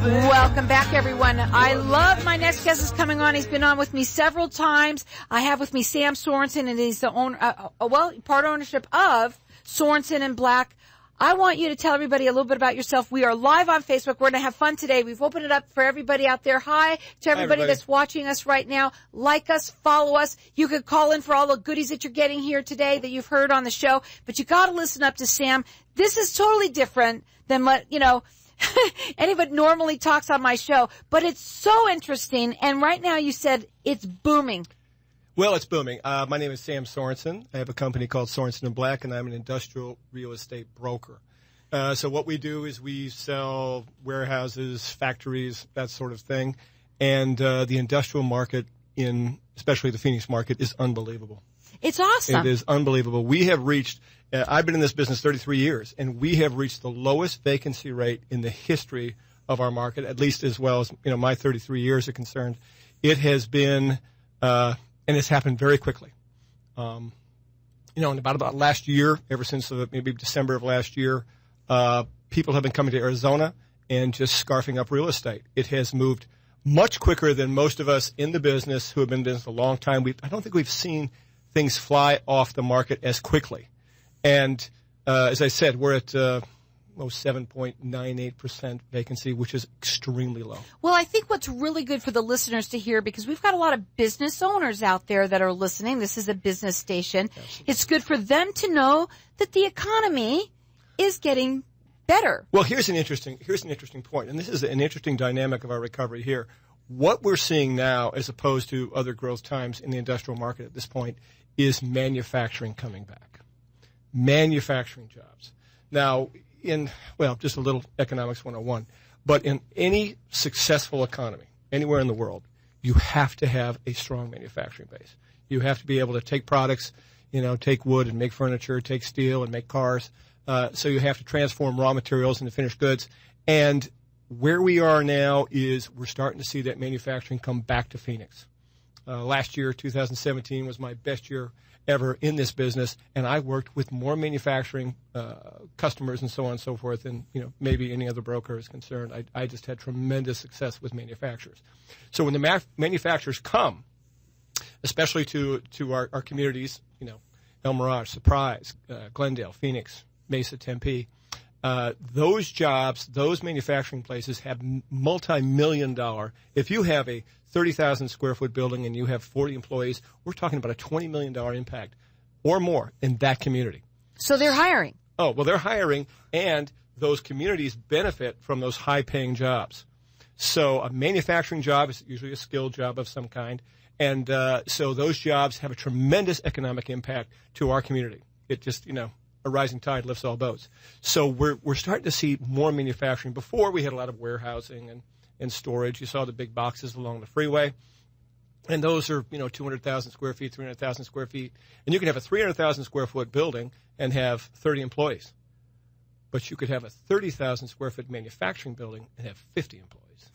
Welcome back, everyone. I love my next guest is coming on. He's been on with me several times. I have with me Sam Sorensen, and he's the owner, part ownership of Sorensen and Black. I want you to tell everybody a little bit about yourself. We are live on Facebook. We're going to have fun today. We've opened it up for everybody out there. Hi to everybody that's watching us right now. Like us, follow us. You could call in for all the goodies that you're getting here today that you've heard on the show. But you got to listen up to Sam. This is totally different than what, anybody normally talks on my show. But it's so interesting. And right now you said it's booming. Well, it's booming. My name is Sam Sorensen. I have a company called Sorensen and Black, and I'm an industrial real estate broker. So what we do is we sell warehouses, factories, that sort of thing. And the industrial market, especially the Phoenix market, is unbelievable. It's awesome. It is unbelievable. We have reached, I've been in this business 33 years, and we have reached the lowest vacancy rate in the history of our market, at least as well as my 33 years are concerned. It has been... and it's happened very quickly. In about last year, ever since maybe December of last year, people have been coming to Arizona and just scarfing up real estate. It has moved much quicker than most of us in the business who have been in business a long time. I don't think we've seen things fly off the market as quickly. And as I said, we're at 7.98% vacancy, which is extremely low. Well, I think what's really good for the listeners to hear, because we've got a lot of business owners out there that are listening. This is a business station. Absolutely. It's good for them to know that the economy is getting better. Well, here's an interesting point, and this is an interesting dynamic of our recovery here. What we're seeing now, as opposed to other growth times in the industrial market at this point, is manufacturing coming back. Manufacturing jobs. Now, just a little economics 101, but in any successful economy, anywhere in the world, you have to have a strong manufacturing base. You have to be able to take products, take wood and make furniture, take steel and make cars. So you have to transform raw materials into finished goods. And where we are now is we're starting to see that manufacturing come back to Phoenix. Last year, 2017, was my best year ever in this business, and I worked with more manufacturing customers and so on and so forth than maybe any other broker is concerned. I just had tremendous success with manufacturers. So when the manufacturers come, especially to our communities, El Mirage, Surprise, Glendale, Phoenix, Mesa, Tempe, those jobs, those manufacturing places have multi-million-dollar. If you have a 30,000 square foot building and you have 40 employees, we're talking about a $20 million impact or more in that community. So they're hiring. Oh, well, they're hiring, and those communities benefit from those high-paying jobs. So a manufacturing job is usually a skilled job of some kind, and so those jobs have a tremendous economic impact to our community. It just, a rising tide lifts all boats. So we're starting to see more manufacturing. Before, we had a lot of warehousing and storage. You saw the big boxes along the freeway. And those are, 200,000 square feet, 300,000 square feet. And you can have a 300,000 square foot building and have 30 employees. But you could have a 30,000 square foot manufacturing building and have 50 employees.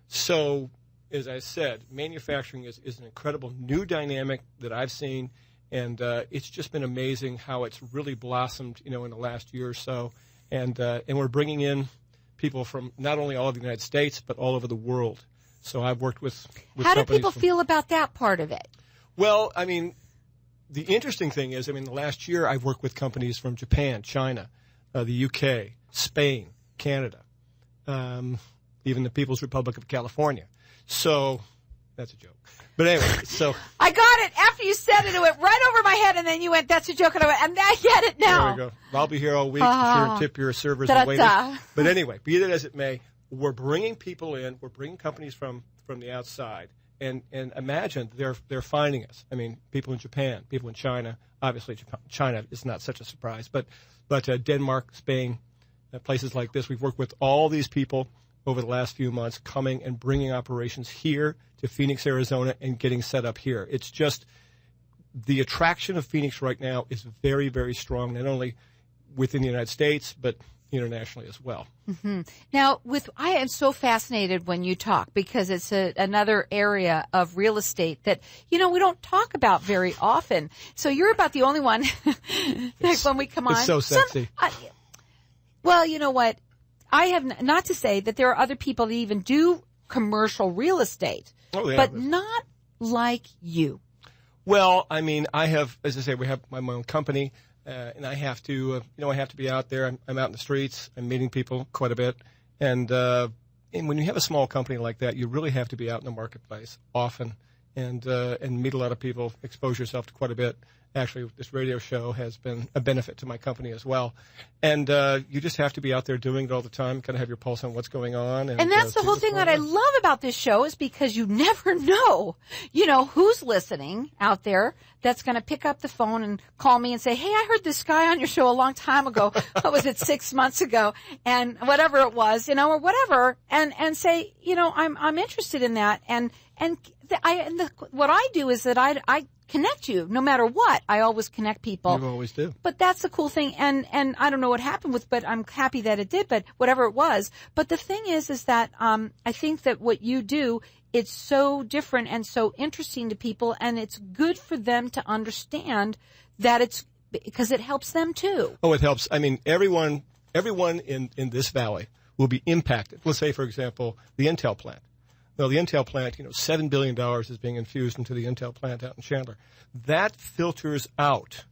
So, as I said, manufacturing is an incredible new dynamic that I've seen. And it's just been amazing how it's really blossomed, in the last year or so. And we're bringing in people from not only all of the United States, but all over the world. So I've worked with How do people feel about that part of it? Well, the interesting thing is, the last year I've worked with companies from Japan, China, the UK, Spain, Canada, even the People's Republic of California. So that's a joke. But anyway, so. I got it. After you said it, it went right over my head, and then you went, that's a joke. And I get it now. There we go. I'll be here all week to sure tip your servers and waiters. But anyway, be that as it may, we're bringing people in. We're bringing companies from the outside. And imagine they're finding us. People in Japan, people in China. Obviously, China is not such a surprise. But Denmark, Spain, places like this. We've worked with all these people over the last few months coming and bringing operations here to Phoenix, Arizona, and getting set up here. It's just the attraction of Phoenix right now is very, very strong, not only within the United States, but internationally as well. Mm-hmm. Now, I am so fascinated when you talk, because it's another area of real estate that, we don't talk about very often. So you're about the only one when we come on. It's so sexy. Well, you know what? I have not to say that there are other people that even do commercial real estate, but not like you. Well, I mean, I have, as I say, we have my own company, and I have to, I have to be out there. I'm out in the streets. I'm meeting people quite a bit, and when you have a small company like that, you really have to be out in the marketplace often, and meet a lot of people, expose yourself to quite a bit. Actually, this radio show has been a benefit to my company as well. And you just have to be out there doing it all the time, kind of have your pulse on what's going on. And that's the whole thing that I love about this show is because you never know, who's listening out there that's going to pick up the phone and call me and say, hey, I heard this guy on your show a long time ago. What was it, 6 months ago? And whatever it was, or whatever. And say, I'm interested in that. What I do is that I connect you no matter what. I always connect people. You always do. But that's the cool thing. And I don't know what happened but I'm happy that it did, but whatever it was. But the thing is that, I think that what you do, it's so different and so interesting to people, and it's good for them to understand that because it helps them too. Oh, it helps. I mean, everyone in this valley will be impacted. Let's say, for example, the Intel plant. Well, the Intel plant, $7 billion is being infused into the Intel plant out in Chandler. That filters out,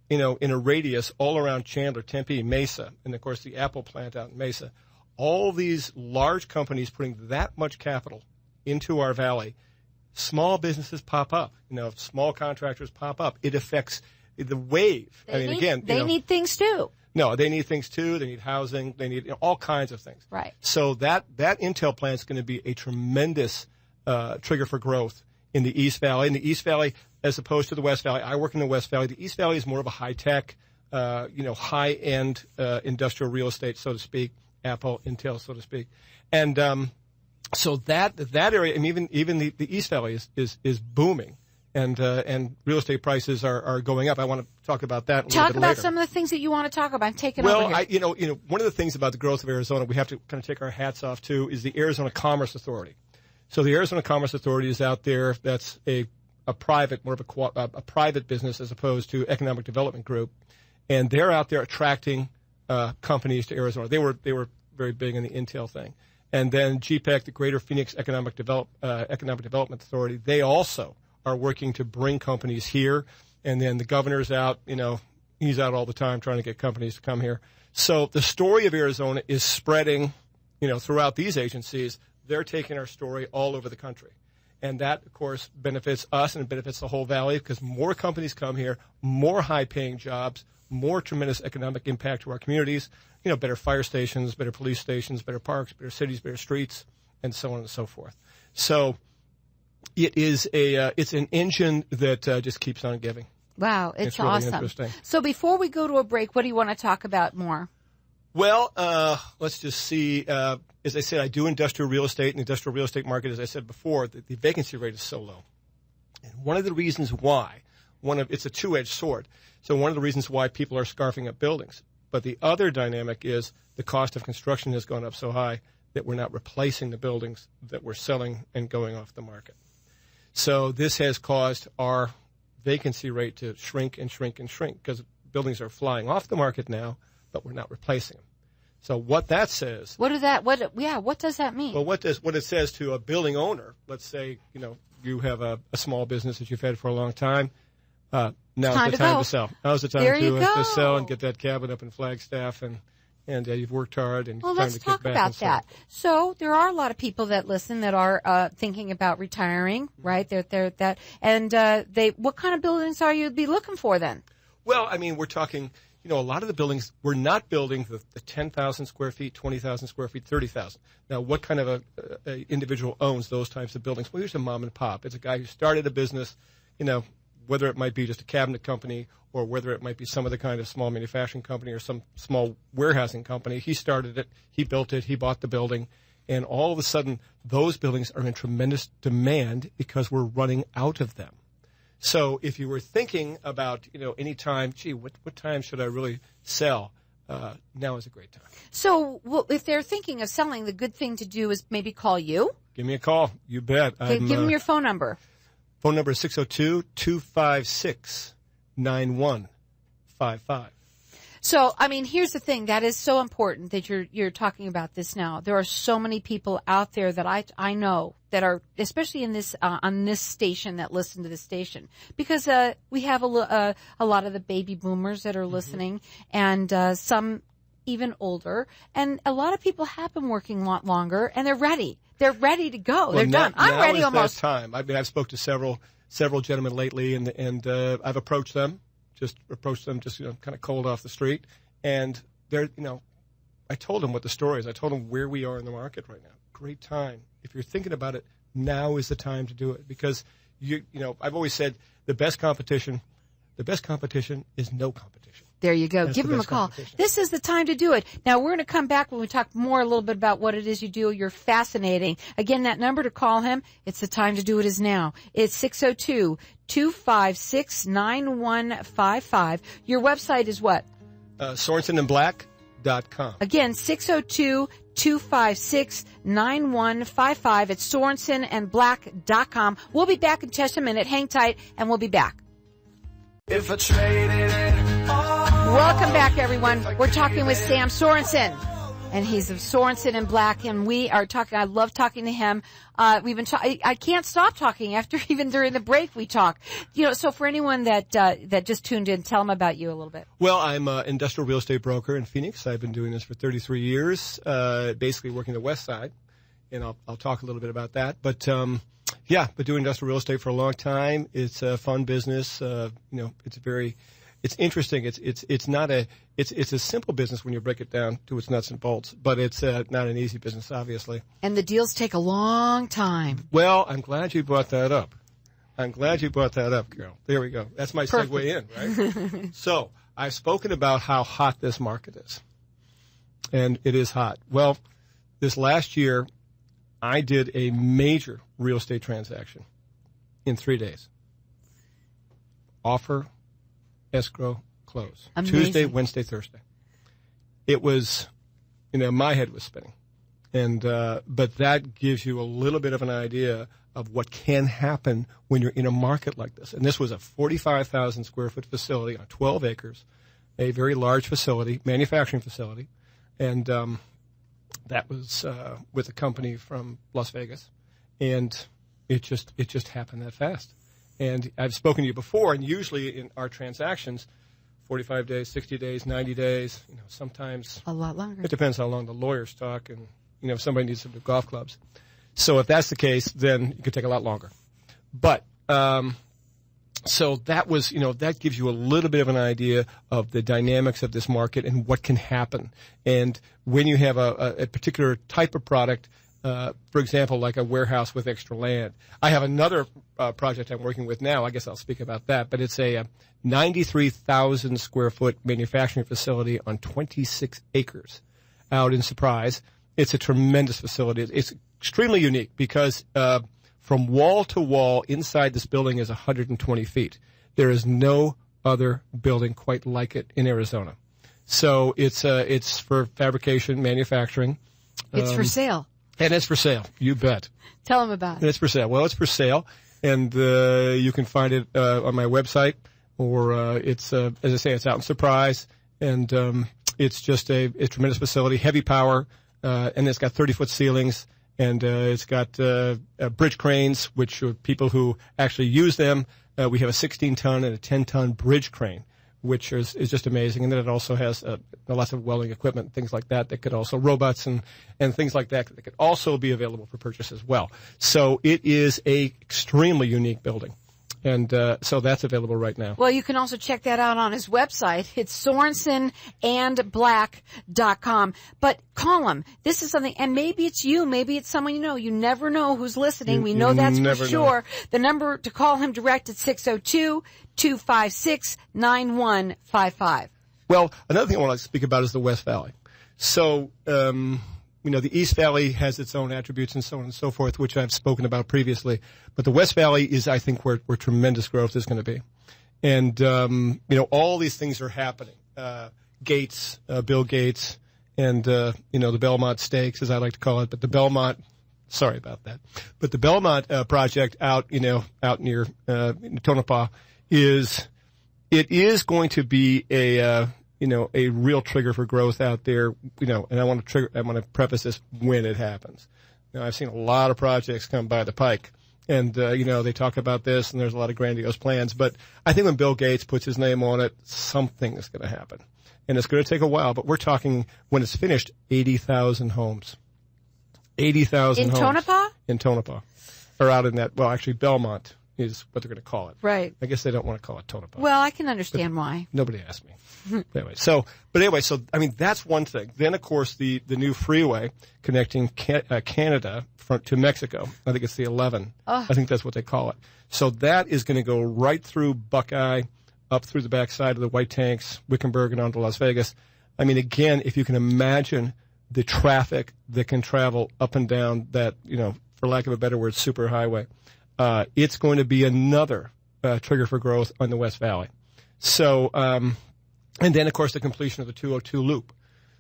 in a radius all around Chandler, Tempe, Mesa, and, of course, the Apple plant out in Mesa. All these large companies putting that much capital into our valley, small businesses pop up. Small contractors pop up. It affects the wave. They need things too. No, they need things too. They need housing. They need all kinds of things. Right. So that Intel plant is going to be a tremendous trigger for growth in the East Valley. In the East Valley, as opposed to the West Valley, I work in the West Valley. The East Valley is more of a high-tech, high-end industrial real estate, so to speak. Apple, Intel, so to speak. And so that area, and even the East Valley is booming. And real estate prices are going up. I want to talk about that a little bit later. Talk about some of the things that you want to talk about. I'm taking over here. Well, one of the things about the growth of Arizona we have to kind of take our hats off to is the Arizona Commerce Authority. So the Arizona Commerce Authority is out there. That's a private, more of a private business as opposed to economic development group, and they're out there attracting companies to Arizona. They were very big in the Intel thing, and then GPEC, the Greater Phoenix Economic Development Authority, they also are working to bring companies here, and then the governor's out, he's out all the time trying to get companies to come here. So the story of Arizona is spreading, throughout these agencies. They're taking our story all over the country. And that, of course, benefits us and it benefits the whole valley because more companies come here, more high-paying jobs, more tremendous economic impact to our communities, better fire stations, better police stations, better parks, better cities, better streets, and so on and so forth. So it is it's an engine that just keeps on giving. Wow, it's really awesome. Interesting. So before we go to a break, what do you want to talk about more? Well, let's just see. As I said, I do industrial real estate. In the industrial real estate market, as I said before, the vacancy rate is so low. And one of the reasons why, it's a two-edged sword. So one of the reasons why people are scarfing up buildings. But the other dynamic is the cost of construction has gone up so high that we're not replacing the buildings that we're selling and going off the market. So this has caused our vacancy rate to shrink and shrink and shrink because buildings are flying off the market now, but we're not replacing them. So what that says. What does that mean? Well, what it says to a building owner, let's say, you have a small business that you've had for a long time. Now's the time to sell. Now's the time to sell and get that cabin up in Flagstaff and you've worked hard and well, time let's to kick talk back about and so that. So there are a lot of people that listen that are thinking about retiring, right? They're that, and what kind of buildings are you be looking for then? Well, I mean, we're talking. A lot of the buildings, we're not building the 10,000 square feet, 20,000 square feet, 30,000. Now, what kind of a individual owns those types of buildings? Well, usually a mom and pop. It's a guy who started a business, whether it might be just a cabinet company or whether it might be some other kind of small manufacturing company or some small warehousing company. He started it. He built it. He bought the building. And all of a sudden, those buildings are in tremendous demand because we're running out of them. So if you were thinking about, any time, what time should I really sell? Now is a great time. So if they're thinking of selling, the good thing to do is maybe call you. Give me a call. You bet. Okay, give them your phone number. Phone number is 602-256-9155. So, I mean, here's the thing. That is so important that you're talking about this now. There are so many people out there that I know that are, especially in this, on this station, that listen to this station. Because, we have a lot of the baby boomers that are listening, and, some even older. And a lot of people have been working a lot longer, and they're ready. They're ready to go. They're done. I'm ready almost. That time. I mean, I've spoke to several gentlemen lately, and I've approached them just kind of cold off the street, and they're, I told them what the story is. I told them where we are in the market right now. Great time. If you're thinking about it, now is the time to do it, because I've always said the best competition is no competition. There you go. Give them a call. This is the time to do it. Now, we're going to come back when we talk more a little bit about what it is you do. You're fascinating. Again, that number to call him, it's the time to do it is now. It's 602-256-9155. Your website is what? SorensenandBlack.com. Again, 602-256-9155. It's SorensenandBlack.com. We'll be back in just a minute. Hang tight, and we'll be back. If I traded it all. Welcome back, everyone. We're talking with Sam Sorensen, and he's of Sorensen and Black, and we are talking. I love talking to him. We've been. I can't stop talking after even during the break we talk. So for anyone that just tuned in, tell them about you a little bit. Well, I'm an industrial real estate broker in Phoenix. I've been doing this for 33 years, basically working the West Side, and I'll talk a little bit about that. But but doing industrial real estate for a long time. It's a fun business. It's interesting. It's a simple business when you break it down to its nuts and bolts, but it's not an easy business, obviously. And the deals take a long time. Well, I'm glad you brought that up. Carol. There we go. That's my segue in, right? So I've spoken about how hot this market is, and it is hot. Well, this last year, I did a major real estate transaction in 3 days. Offer, escrow, close. Amazing. Tuesday, Wednesday, Thursday. It was, my head was spinning. And, but that gives you a little bit of an idea of what can happen when you're in a market like this. And this was a 45,000 square foot facility on 12 acres, a very large facility, manufacturing facility. And, that was, with a company from Las Vegas. And it just happened that fast. And I've spoken to you before, and usually in our transactions, 45 days, 60 days, 90 days, sometimes a lot longer. It depends how long the lawyers talk, and if somebody needs some new golf clubs. So if that's the case, then it could take a lot longer. But so that was, that gives you a little bit of an idea of the dynamics of this market and what can happen. And when you have a particular type of product, for example, like a warehouse with extra land. I have another project I'm working with now. I guess I'll speak about that. But it's a 93,000 square foot manufacturing facility on 26 acres out in Surprise. It's a tremendous facility. It's extremely unique because from wall to wall inside this building is 120 feet. There is no other building quite like it in Arizona. So it's for fabrication, manufacturing. It's for sale. And it's for sale. You bet. Tell them about it. And it's for sale. Well, it's for sale, and you can find it on my website, or it's as I say, it's out in Surprise, and it's just a tremendous facility, heavy power, and it's got 30-foot ceilings, and it's got bridge cranes, which are people who actually use them. We have a 16-ton and a 10-ton bridge crane, which is just amazing. And then it also has lots of welding equipment, things like that could also, robots and things like that could also be available for purchase as well. So it is a extremely unique building. And so that's available right now. Well, you can also check that out on his website. It's SorensenandBlack.com. But call him. This is something, and maybe it's you, maybe it's someone you know. You never know who's listening. We know that's for sure. The number to call him direct is 602-256-9155. Well, another thing I want to speak about is the West Valley. So, the East Valley has its own attributes and so on and so forth, which I've spoken about previously. But the West Valley is, I think, where tremendous growth is going to be. And, all these things are happening. Gates, Bill Gates, and, the Belmont Stakes, as I like to call it. But the Belmont, sorry about that. But the Belmont project out near Tonopah is going to be a real trigger for growth out there, and I want to preface this when it happens. Now, I've seen a lot of projects come by the pike, and, they talk about this, and there's a lot of grandiose plans, but I think when Bill Gates puts his name on it, something is going to happen. And it's going to take a while, but we're talking, when it's finished, 80,000 homes. 80,000 homes. In Tonopah? In Tonopah. Or out in that, well, actually, Belmont is what they're going to call it. Right. I guess they don't want to call it Tonopah. Well, I can understand why. Nobody asked me. Anyway, so that's one thing. Then, of course, the new freeway connecting Canada to Mexico. I think it's the 11. I think that's what they call it. So that is going to go right through Buckeye, up through the backside of the White Tanks, Wickenburg, and on to Las Vegas. I mean, again, if you can imagine the traffic that can travel up and down that, for lack of a better word, superhighway, it's going to be another trigger for growth on the West Valley. So, and then, of course, the completion of the 202 loop.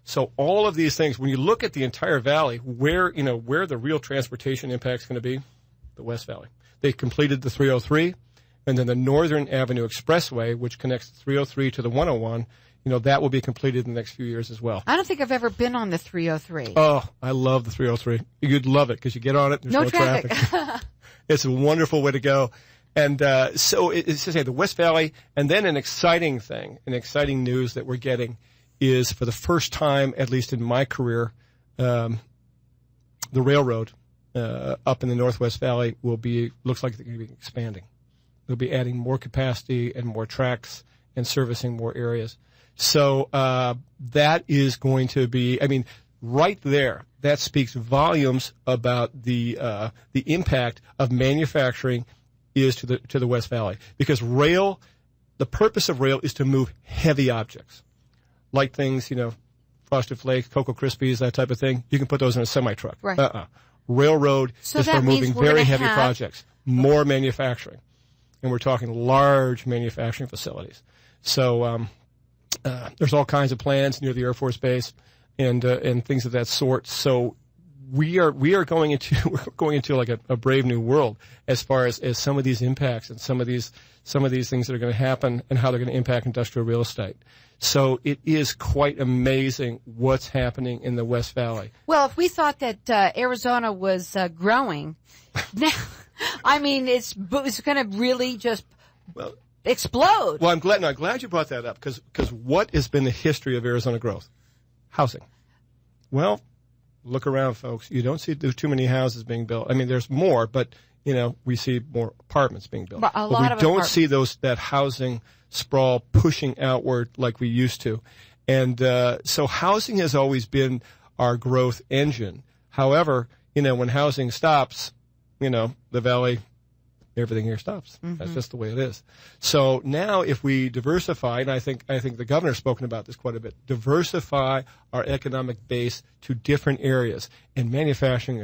So all of these things, when you look at the entire valley, where the real transportation impact is going to be, the West Valley. They completed the 303, and then the Northern Avenue Expressway, which connects the 303 to the 101, that will be completed in the next few years as well. I don't think I've ever been on the 303. Oh, I love the 303. You'd love it because you get on it, there's no traffic. It's a wonderful way to go. And so it's to say the West Valley, and then an exciting news that we're getting is for the first time, at least in my career, the railroad up in the Northwest Valley looks like they're going to be expanding. They'll be adding more capacity and more tracks and servicing more areas. So that is going to be, right there, that speaks volumes about the impact of manufacturing is to the West Valley. Because rail, the purpose of rail is to move heavy objects. Light things, Frosted Flakes, Cocoa Krispies, that type of thing. You can put those in a semi-truck. Right. Railroad is for moving very heavy projects. More manufacturing. And we're talking large manufacturing facilities. So there's all kinds of plans near the Air Force Base and things of that sort. So we are going into like a brave new world as far as some of these impacts and some of these things that are going to happen and how they're going to impact industrial real estate. So it is quite amazing what's happening in the West Valley. Well, if we thought that Arizona was growing, now, it's going to really just explode. Well, I'm glad you brought that up because what has been the history of Arizona growth? Housing. Well, look around, folks. You don't see too many houses being built. There's more, but we see more apartments being built. But we don't see that housing sprawl pushing outward like we used to. And so housing has always been our growth engine. However, when housing stops, the valley, everything here stops. Mm-hmm. That's just the way it is. So now if we diversify, and I think the governor's spoken about this quite a bit, diversify our economic base to different areas. And manufacturing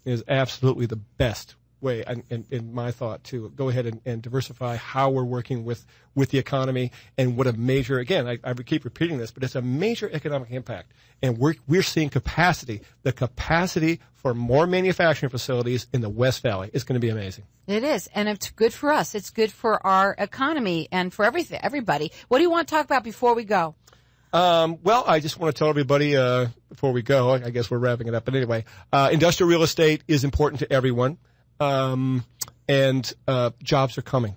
is absolutely the best way, in my thought, to go ahead and diversify how we're working with the economy and what a major, again, I keep repeating this, but it's a major economic impact. And we're seeing the capacity for more manufacturing facilities in the West Valley is going to be amazing. It is, and it's good for us. It's good for our economy and for everybody. What do you want to talk about before we go? Well, I just want to tell everybody before we go, I guess we're wrapping it up, but anyway, industrial real estate is important to everyone. And jobs are coming.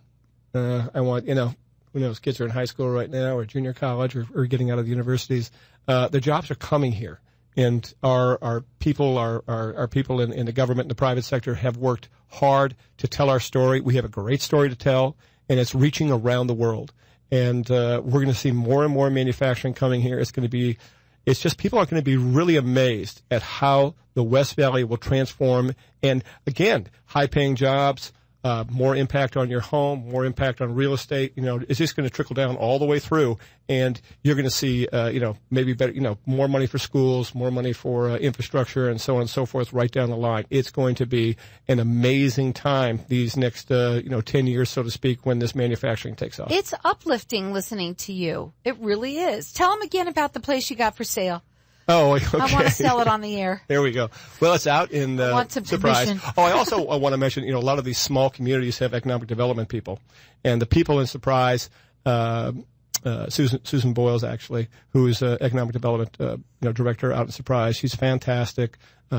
I want, who knows, kids are in high school right now or junior college or getting out of the universities. The jobs are coming here. And our people, our people in the government and the private sector have worked hard to tell our story. We have a great story to tell, and it's reaching around the world. And we're going to see more and more manufacturing coming here. It's just people are going to be really amazed at how the West Valley will transform. And again, high-paying jobs, more impact on your home, more impact on real estate. It's just going to trickle down all the way through. And you're going to see, maybe better, more money for schools, more money for infrastructure, and so on and so forth right down the line. It's going to be an amazing time these next, 10 years, so to speak, when this manufacturing takes off. It's uplifting listening to you. It really is. Tell them again about the place you got for sale. Oh, okay. I want to sell it on the air. There we go. Well, it's out in Surprise. Commission. I also want to mention, a lot of these small communities have economic development people, and the people in Surprise, Susan Boyles, actually, who is economic development director out in Surprise. She's fantastic.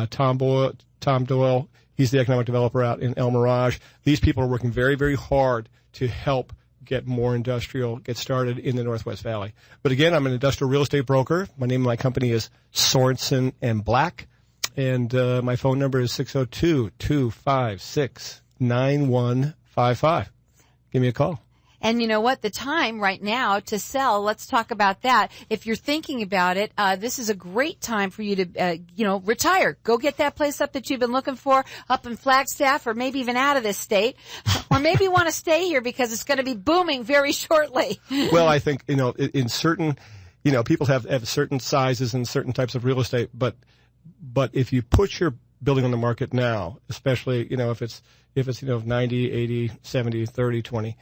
Tom Doyle, he's the economic developer out in El Mirage. These people are working very, very hard to help get more industrial, get started in the Northwest Valley. But again, I'm an industrial real estate broker. My name of my company is Sorensen and Black, and my phone number is 602-256-9155. Give me a call. And you know what? The time right now to sell, let's talk about that. If you're thinking about it, this is a great time for you to, retire. Go get that place up that you've been looking for up in Flagstaff, or maybe even out of this state. Or maybe you want to stay here because it's going to be booming very shortly. Well, I think, in certain, people have certain sizes and certain types of real estate, but if you put your building on the market now, especially, if it's 90, 80, 70, 30, 20,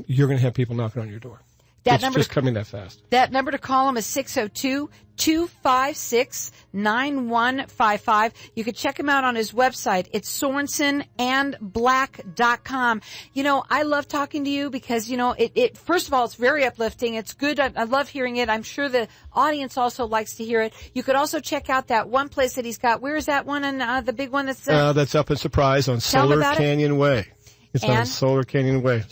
you're going to have people knocking on your door. It's just coming that fast. That number to call them is 602-256-9155. You can check him out on his website. It's SorensenandBlack.com. I love talking to you because, it first of all, it's very uplifting. It's good. I love hearing it. I'm sure the audience also likes to hear it. You could also check out that one place that he's got. Where is that one? And the big one that's up in Surprise on Solar Canyon Way. It's on Solar Canyon Way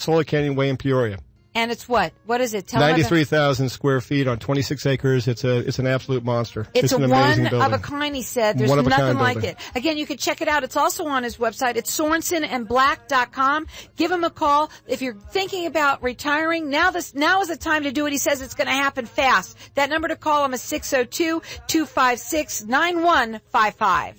in Peoria. And it's what? What is it? 93,000 square feet on 26 acres. It's an absolute monster. It's an amazing building. One of a kind, he said. There's nothing like it. Again, you can check it out. It's also on his website. It's SorensenandBlack.com. Give him a call. If you're thinking about retiring, now is the time to do it. He says it's going to happen fast. That number to call him is 602-256-9155.